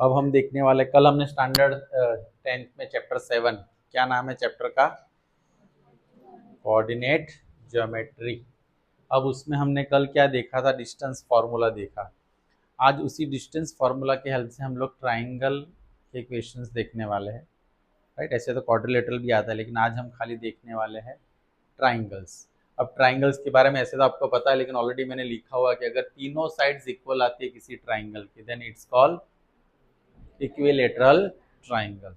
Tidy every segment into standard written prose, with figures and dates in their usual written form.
अब हम देखने वाले, कल हमने स्टैंडर्ड 10th में चैप्टर 7, क्या नाम है चैप्टर का? Coordinate geometry. अब उसमें हमने कल क्या देखा था? डिस्टेंस फार्मूला देखा। आज उसी डिस्टेंस फार्मूला के हेल्प से हम लोग ट्राइंगल के क्वेश्चंस देखने वाले हैं, राइट। ऐसे तो क्वाड्रिलेटरल भी आता है, लेकिन आज हम खाली देखने वाले हैं ट्राइंगल्स। अब ट्राइंगल्स के बारे में ऐसे तो आपको पता है, लेकिन ऑलरेडी मैंने लिखा हुआ कि अगर तीनों साइड्स इक्वल आती है किसी ट्राइंगल की, then it's called equilateral triangle.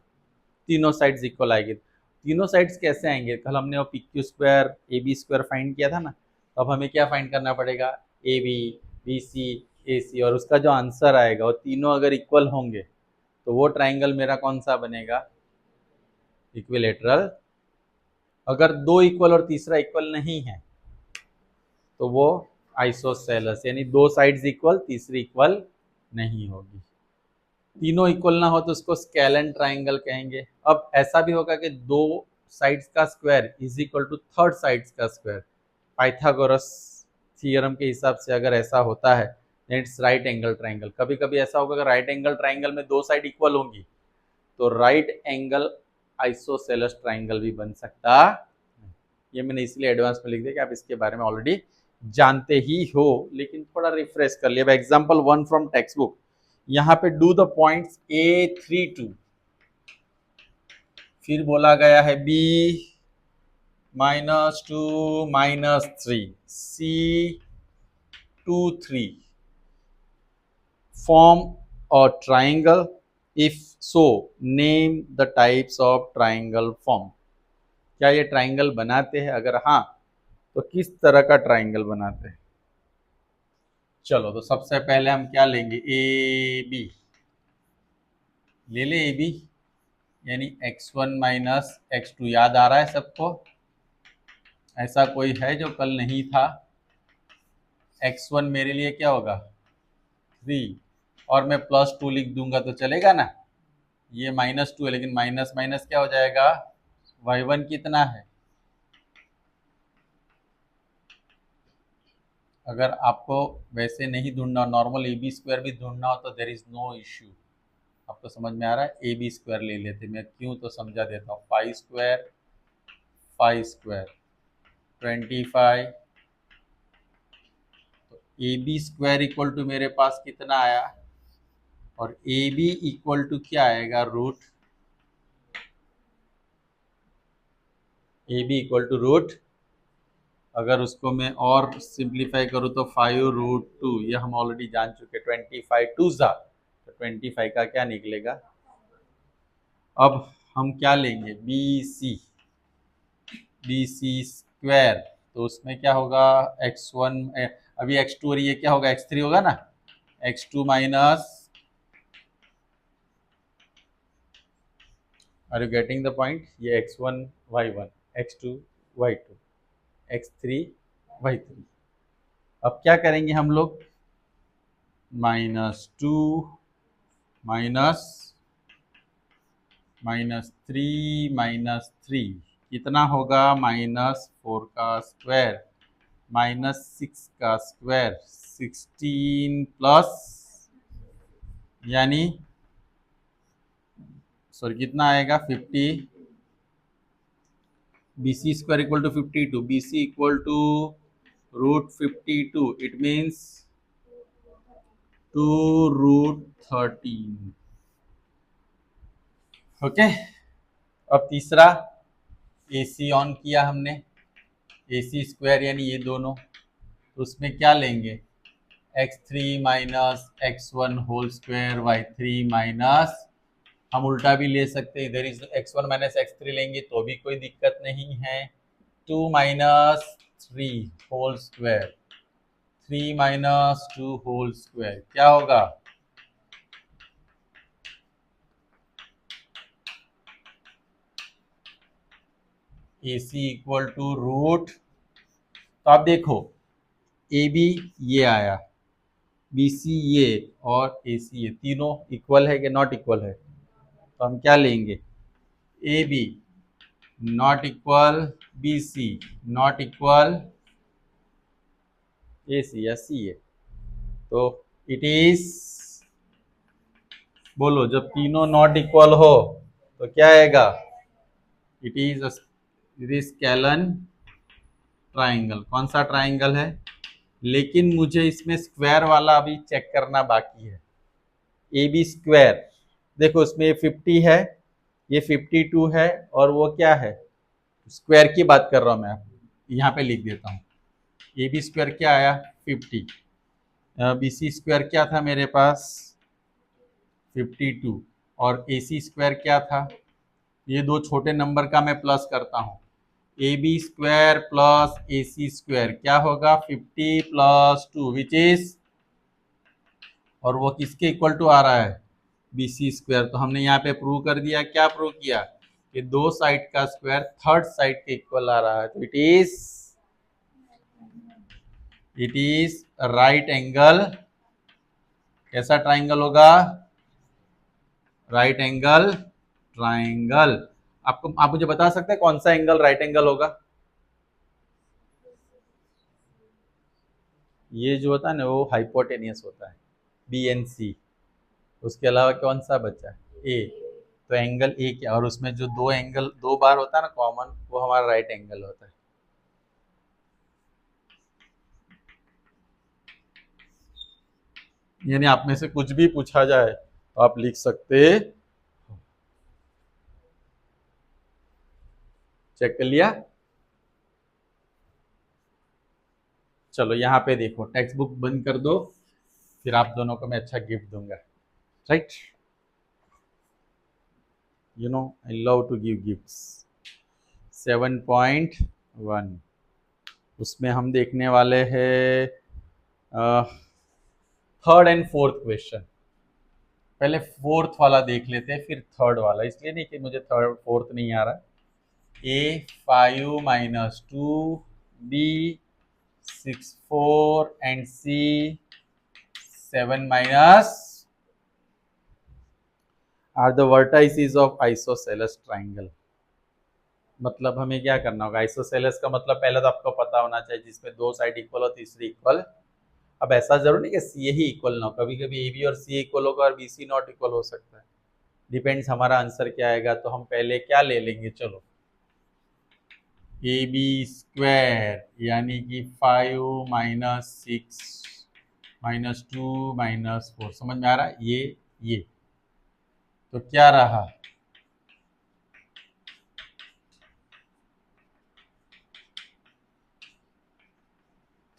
तीनों साइड्स इक्वल आएगी। तीनों साइड्स कैसे आएंगे? कल हमने वो P Q square A B square find किया था ना, तो अब हमें क्या फाइंड करना पड़ेगा? ए बी, बी सी, ए सी, और उसका जो आंसर आएगा वो तीनों अगर इक्वल होंगे तो वो ट्राइंगल मेरा कौन सा बनेगा? इक्विलेटरल। अगर दो इक्वल और तीसरा इक्वल नहीं है तो वो आइसोसेलेस, यानी दो साइड्स इक्वल, तीसरी इक्वल नहीं होगी। तीनों इक्वल ना हो तो उसको स्केलन ट्राइंगल कहेंगे। अब ऐसा भी होगा कि दो साइड्स का square is equal to third sides का स्क्वायर। पाइथागोरस थ्योरम के हिसाब से अगर ऐसा होता है, इट्स राइट एंगल ट्राइंगल। कभी कभी ऐसा होगा कि राइट एंगल ट्राइंगल में दो साइड इक्वल होंगी तो राइट एंगल आइसोसेलेस ट्राइंगल भी बन सकता। ये मैंने इसलिए एडवांस में लिख दिया कि आप इसके बारे में ऑलरेडी जानते ही हो, लेकिन थोड़ा रिफ्रेश कर लिया। एग्जाम्पल 1 फ्रॉम टेक्स्ट बुक, यहाँ पे डू द पॉइंट्स A32, फिर बोला गया है B -2 -3 C2 3 form a triangle, if so name the types of triangle form। क्या ये ट्राइंगल बनाते हैं? अगर हाँ तो किस तरह का ट्राइंगल बनाते हैं? चलो, तो सबसे पहले हम क्या लेंगे? ए बी ले ले। ए बी यानी x1 - x2, याद आ रहा है सबको? ऐसा कोई है जो कल नहीं था? x1 मेरे लिए क्या होगा? 3, और मैं +2 लिख दूंगा तो चलेगा ना? ये -2 है, लेकिन माइनस माइनस क्या हो जाएगा? y1 कितना है? अगर आपको वैसे नहीं ढूंढना, नॉर्मल ए बी स्क्वायर भी ढूंढना हो तो देर इज नो इश्यू। आपको समझ में आ रहा है? ए बी स्क्वायर ले लेते, मैं क्यों तो समझा देता हूँ। 5 स्क्वायर 25, तो A B square equal to मेरे पास कितना आया? और ए बी इक्वल टू क्या आएगा? Root. A B equal to root, अगर उसको मैं और सिंप्लीफाई करूँ तो 5√2, ये हम ऑलरेडी जान चुके। 25 2 ज़ा, तो 25 का क्या निकलेगा? अब हम क्या लेंगे? बी सी स्क्वायर, तो उसमें क्या होगा? x1, अभी x2 और ये क्या होगा? x3 होगा ना? x2 minus, are you getting the point? ये x1 y1, x2 y2, x3 y3। अब क्या करेंगे हम लोग? -2 -3 कितना होगा? -4 का स्क्वायर -6 का स्क्वायर 16 प्लस, यानी सॉरी कितना आएगा? 50। B C square equal to 52, B C equal to √52, it means 2√13। Okay. अब तीसरा, ए सी ऑन किया हमने, ए सी स्क्वायर यानी ये दोनों, तो उसमें क्या लेंगे? x3 minus x1 whole square y3 minus, हम उल्टा भी ले सकते हैं, इधर इज x1 माइनस x3 लेंगे तो भी कोई दिक्कत नहीं है। 2 minus 3 whole square, 3 minus 2 whole square, क्या होगा? A C equal to root, तो आप देखो ए बी ये आया, बी सी ये, और ए सी ये, तीनों इक्वल है कि नॉट इक्वल है? तो हम क्या लेंगे? A B not equal B C not equal A C या सी ए, तो इट इज बोलो, जब तीनों नॉट इक्वल हो तो क्या आएगा? It is scalene triangle. कौन सा ट्राइंगल है? लेकिन मुझे इसमें स्क्वायर वाला अभी चेक करना बाकी है। ए बी स्क्वायर, देखो इसमें 50 है, ये 52 है, और वो क्या है? स्क्वायर की बात कर रहा हूं मैं। यहाँ पे लिख देता हूँ, ए बी स्क्वायर क्या आया? 50। बी सी स्क्वायर क्या था मेरे पास? 52। और ए सी स्क्वायर क्या था? ये दो छोटे नंबर का मैं प्लस करता हूँ। A B square plus A C square क्या होगा? 50 प्लस 2 विच इज, और वो किसके इक्वल टू आ रहा है? B C square. तो हमने यहाँ पे प्रूव कर दिया। क्या प्रूव किया? कि दो साइड का स्क्वायर थर्ड साइड के इक्वल आ रहा है। तो इट इज राइट एंगल। कैसा ट्राइंगल होगा? Right angle triangle. आप मुझे बता सकते हैं कौन सा एंगल राइट एंगल होगा? ये जो होता है ना, वो हाइपोटेनियस होता है, बी एन सी। उसके अलावा कौन सा बचा है? ए। तो एंगल ए क्या? और उसमें जो दो एंगल दो बार होता है ना कॉमन, वो हमारा राइट एंगल होता है। यानी आप में से कुछ भी पूछा जाए तो आप लिख सकते। चेक कर लिया? चलो यहाँ पे देखो, टेक्स्ट बुक बंद कर दो, फिर आप दोनों को मैं अच्छा गिफ्ट दूंगा। Right? You know I love to give gifts. 7.1, उसमें हम देखने वाले हैं थर्ड एंड फोर्थ क्वेश्चन। पहले फोर्थ वाला देख लेते हैं, फिर थर्ड वाला। इसलिए नहीं कि मुझे थर्ड फोर्थ नहीं आ रहा। A 5 - 2, B 6 4 and C 7 - are the vertices of isosceles triangle. मतलब हमें क्या करना होगा? आइसोसेलेस का मतलब पहले तो आपको पता होना चाहिए, जिसमें दो साइड इक्वल हो, तीसरी इक्वल। अब ऐसा जरूर नहीं कि सी ही इक्वल ना हो, कभी कभी ए बी और सी इक्वल होगा और बी सी नॉट इक्वल हो सकता है। डिपेंड्स हमारा आंसर क्या आएगा। तो हम पहले क्या ले लेंगे? चलो, ए बी स्क्वायर यानी कि 5 - 6 - 2 - 4। समझ में आ रहा है? ये तो क्या रहा?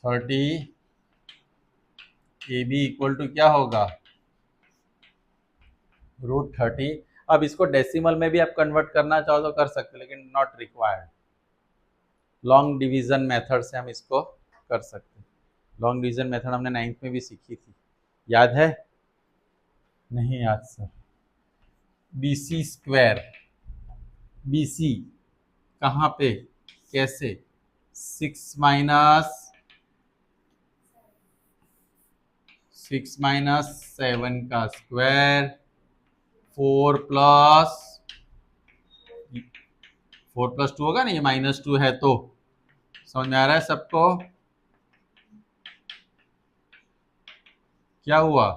30। ए बी इक्वल टू क्या होगा? √30। अब इसको डेसिमल में भी आप कन्वर्ट करना चाहो तो कर सकते, लेकिन not required. Long division method से हम इसको कर सकते हैं। लॉन्ग डिवीजन मेथड हमने 9th में भी सीखी थी, याद है? नहीं याद sir. B C square, B C कहाँ पे, कैसे? 6 - 7 का स्क्वायर, 4+4+2 होगा ना, ये -2 है। तो समझ में आ रहा है सबको? क्या हुआ?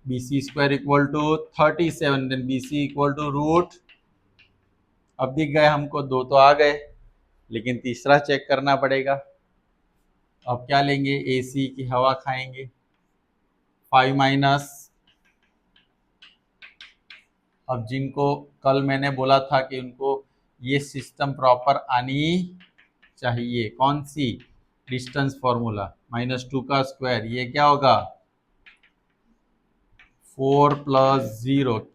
B C square equal to 37, then B C equal to root. अब दिख गए हमको, दो तो आ गए, लेकिन तीसरा चेक करना पड़ेगा। अब क्या लेंगे? ए सी की हवा खाएंगे। 5 माइनस, अब जिनको कल मैंने बोला था कि उनको ये सिस्टम प्रॉपर आनी चाहिए, कौन सी? Distance formula. -2 का स्क्वायर, ये क्या होगा? 4+0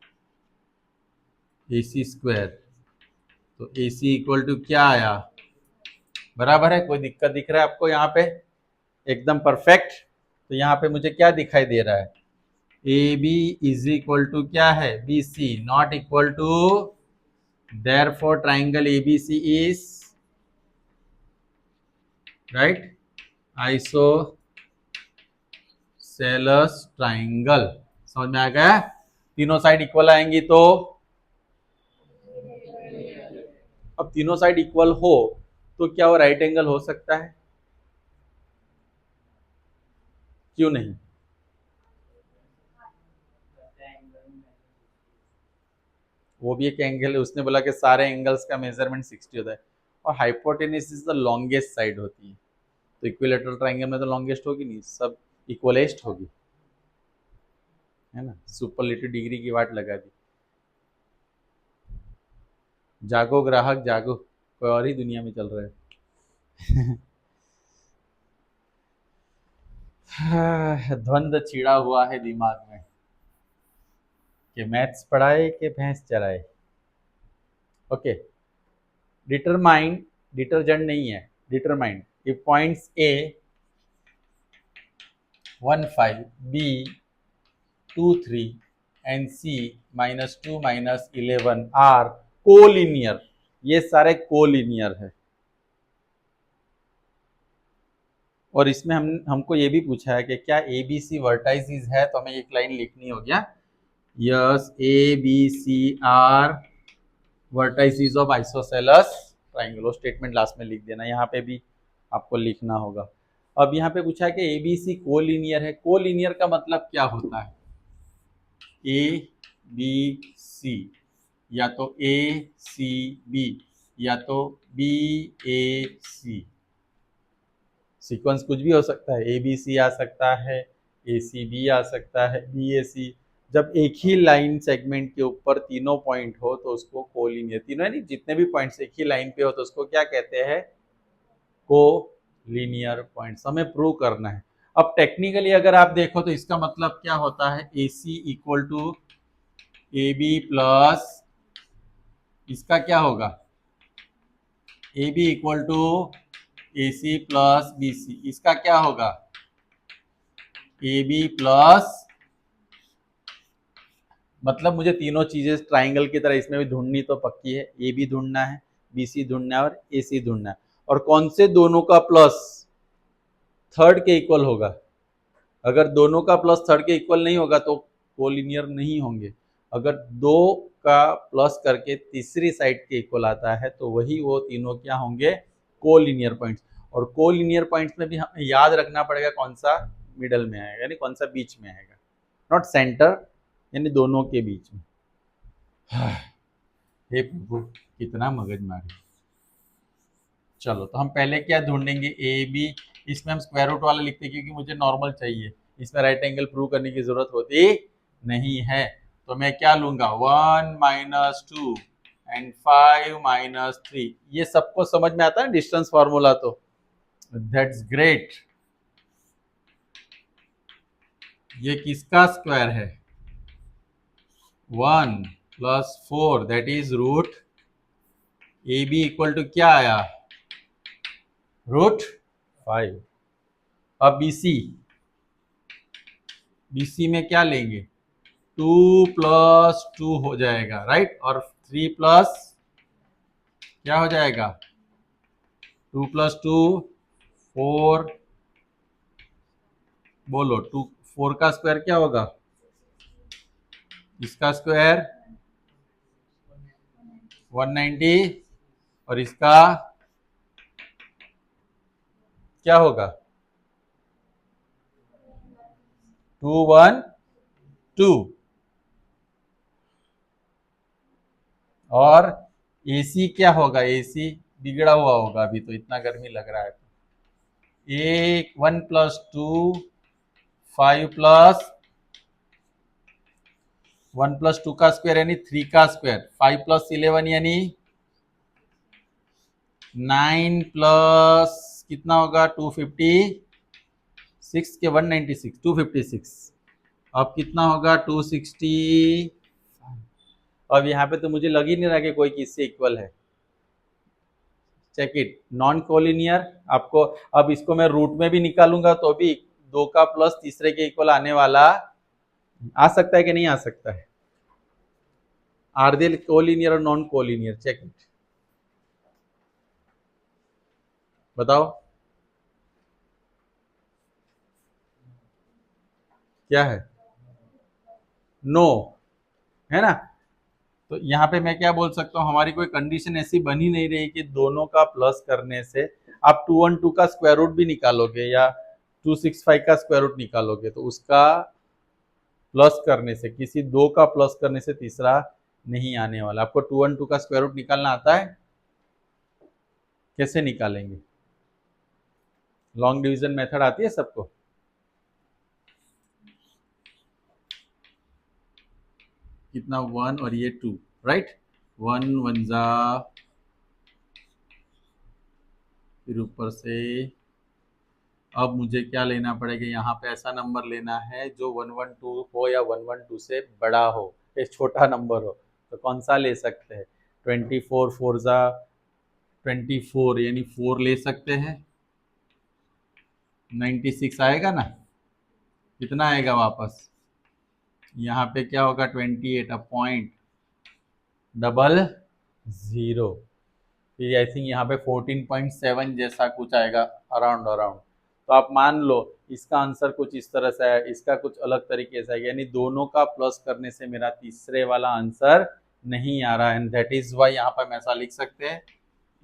ए सी स्क्वायर। तो ए सी इक्वल टू क्या आया? बराबर है? कोई दिक्कत दिख रहा है आपको यहाँ पे? एकदम परफेक्ट। तो यहाँ पे मुझे क्या दिखाई दे रहा है? A B is equal to क्या है? B C not equal to, therefore triangle A B C is right isosceles triangle. समझ में आ गया? तीनों साइड इक्वल आएंगी तो, अब तीनों साइड इक्वल हो तो क्या वो राइट एंगल हो सकता है? क्यों नहीं? वो भी एक एंगल है, उसने बोला कि सारे एंगल्स का मेजरमेंट 60 होता है, और hypotenuse is the longest side होती है, तो इक्विलेटरल ट्रायंगल में तो लॉन्गेस्ट होगी नहीं, सब इक्वलेस्ट होगी, है ना। सुपरलेटिव डिग्री की वाट लगा दी। जागो ग्राहक जागो, कोई और ही दुनिया में चल रहा है। द्वंद्व छिड़ा हुआ है दिमाग में कि मैथ्स पढ़ाए कि भैंस चराए। ओके, डिटरमाइन, डिटरजेंट नहीं है, determine if points A 1 5 B 2 3 and C -2 -11 are collinear, ये सारे कोलिनियर है। और इसमें हमको ये भी पूछा है कि क्या ए बी सी वर्टाइसिस है, तो हमें एक लाइन लिखनी हो गया, yes A B C are vertices of isosceles triangle, statement last में लिख देना, यहाँ पे भी आपको लिखना होगा। अब यहाँ पे पूछा है कि ए बी सी कोलिनियर है, कोलिनियर का मतलब क्या होता है, ए बी सी, या तो ए सी बी, या तो बी ए सी, सीक्वेंस कुछ भी हो सकता है, ए बी सी आ सकता है, ए सी बी आ सकता है, बी ए सी। जब एक ही लाइन सेगमेंट के ऊपर तीनों पॉइंट हो तो उसको कोलिनियर, तीनों यानी जितने भी पॉइंट्स एक ही लाइन पे हो तो उसको क्या कहते हैं, को लीनियर पॉइंट्स, हमें प्रूव करना है। अब टेक्निकली अगर आप देखो तो इसका मतलब क्या होता है, A C equal to A B plus, इसका क्या होगा, A B equal to A C plus B C, इसका क्या होगा, ए बी प्लस, मतलब मुझे तीनों चीजें ट्राइंगल की तरह इसमें भी ढूंढनी तो पक्की है, ए बी ढूंढना है, बी सी ढूंढना है और ए सी ढूंढना है, और कौन से दोनों का प्लस थर्ड के इक्वल होगा। अगर दोनों का प्लस थर्ड के इक्वल नहीं होगा तो कोलिनियर नहीं होंगे, अगर दो का प्लस करके तीसरी साइड के इक्वल आता है तो वही वो तीनों क्या होंगे, कोलिनियर पॉइंट्स। और कोलिनियर पॉइंट्स में भी हमें याद रखना पड़ेगा कौन सा मिडल में आएगा, यानी कौन सा बीच में आएगा, नॉट सेंटर, यानी दोनों के बीच में। हे प्रभु कितना मगजमारी। चलो तो हम पहले क्या ढूंढेंगे, ए बी, इसमें हम स्क्वायर रूट वाला लिखते हैं क्योंकि मुझे नॉर्मल चाहिए, इसमें राइट एंगल प्रूव करने की जरूरत होती नहीं है। तो मैं क्या लूंगा, 1 - 2 एंड 5 - 3, ये सबको समझ में आता है डिस्टेंस फॉर्मूला, तो दैट्स ग्रेट। ये किसका स्क्वायर है, 1 + 4 that is root, A B equal to क्या आया, √5। अब BC, BC में क्या लेंगे, 2 + 2 हो जाएगा, राइट, और 3 प्लस क्या हो जाएगा, 2 + 2 4, बोलो 2 4 का स्क्वायर क्या होगा, इसका स्क्वायर 190, और इसका क्या होगा 212, और AC क्या होगा, AC बिगड़ा हुआ होगा अभी तो, इतना गर्मी लग रहा है, 1 + 2 5 प्लस 1 + 2 का स्क्वायर यानी 3 का स्क्वायर, 5 + 11 यानी 9 प्लस कितना होगा 256 के 196 256, अब कितना होगा 260। अब यहाँ पे तो मुझे लग ही नहीं रहा कि कोई किससे इक्वल है, चेक इट, नॉन कोलिनियर। आपको अब इसको मैं रूट में भी निकालूंगा तो भी 2 का प्लस तीसरे के इक्वल आने वाला, आ सकता है कि नहीं आ सकता है, आर दे कोलिनियर और नॉन कोलिनियर, चेक इट, बताओ क्या है, नो, है ना। तो यहाँ पे मैं क्या बोल सकता हूँ, हमारी कोई कंडीशन ऐसी बन ही नहीं रही कि दोनों का प्लस करने से आप 212 का स्क्वायर रूट भी निकालोगे या 265 का स्क्वायर रूट निकालोगे तो उसका प्लस करने से, किसी दो का प्लस करने से तीसरा नहीं आने वाला। आपको 2 और 2 का स्क्वायर रूट निकालना आता है? कैसे निकालेंगे? लॉन्ग डिवीजन मेथड आती है सबको? कितना? 1 और ये 2, राइट। 1 1 जा, फिर ऊपर से अब मुझे क्या लेना पड़ेगा, यहाँ पे ऐसा नंबर लेना है जो 112 हो या 112 से बड़ा हो, एक छोटा नंबर हो। तो कौन सा ले सकते हैं? 24 4 जा 24, यानी 4 ले सकते हैं। 96 आएगा ना? कितना आएगा वापस? यहाँ पे क्या होगा? 28 अ पॉइंट डबल जीरो। फिर आई थिंक यहाँ पे 14.7 जैसा कुछ आएगा, अराउंड अराउंड। तो आप मान लो इसका आंसर कुछ इस तरह से है, इसका कुछ अलग तरीके से है, यानी दोनों का प्लस करने से मेरा तीसरे वाला आंसर नहीं आ रहा है। एंड दैट इज वाई यहाँ पर हम ऐसा लिख सकते हैं,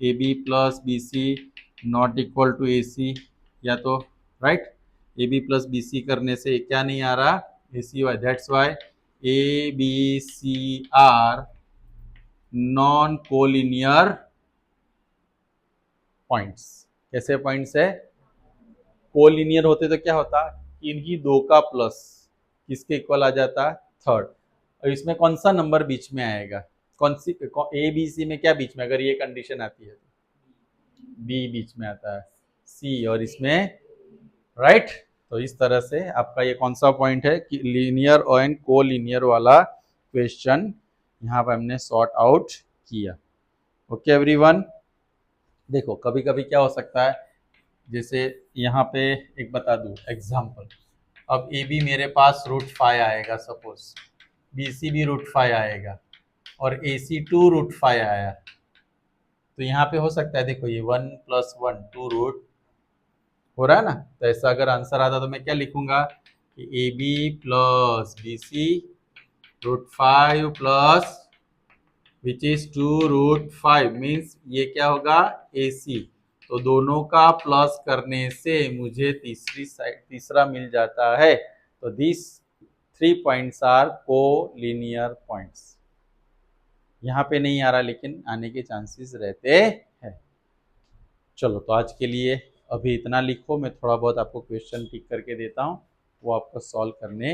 A B plus B C not equal to A C, या तो right, A B plus B C करने से क्या नहीं आ रहा? A C why. That's why A B C are non collinear points. कैसे पॉइंट्स है? कोलिनियर होते तो क्या होता कि इनकी दो का प्लस किसके इक्वल आ जाता? थर्ड। और इसमें कौन सा नंबर बीच में आएगा? कौन सी ए बी सी में क्या बीच में, अगर ये कंडीशन आती है तो बी बीच में आता है, सी और इसमें, राइट। तो इस तरह से आपका ये कौन सा पॉइंट है कि लीनियर और को लीनियर वाला क्वेश्चन यहाँ पर हमने सॉर्ट आउट किया। Okay everyone. देखो कभी कभी क्या हो सकता है, जैसे यहाँ पे एक बता दूं एग्जांपल, अब ए बी मेरे पास √5 आएगा सपोज, बी सी भी √5 आएगा और ए सी 2√5 आया। तो यहाँ पे हो सकता है, देखो ये 1 + 1 2 रूट हो रहा है ना। तो ऐसा अगर आंसर आता तो मैं क्या लिखूंगा कि A B plus B C √5 plus which is 2√5 means ये क्या होगा? ए सी। तो दोनों का प्लस करने से मुझे तीसरी साइड तीसरा मिल जाता है। तो दिस 3 पॉइंट्स आर को लीनियर पॉइंट्स। यहाँ पे नहीं आ रहा, लेकिन आने के चांसेस रहते हैं। चलो तो आज के लिए अभी इतना लिखो, मैं थोड़ा बहुत आपको क्वेश्चन टिक करके देता हूँ, वो आपको सॉल्व करने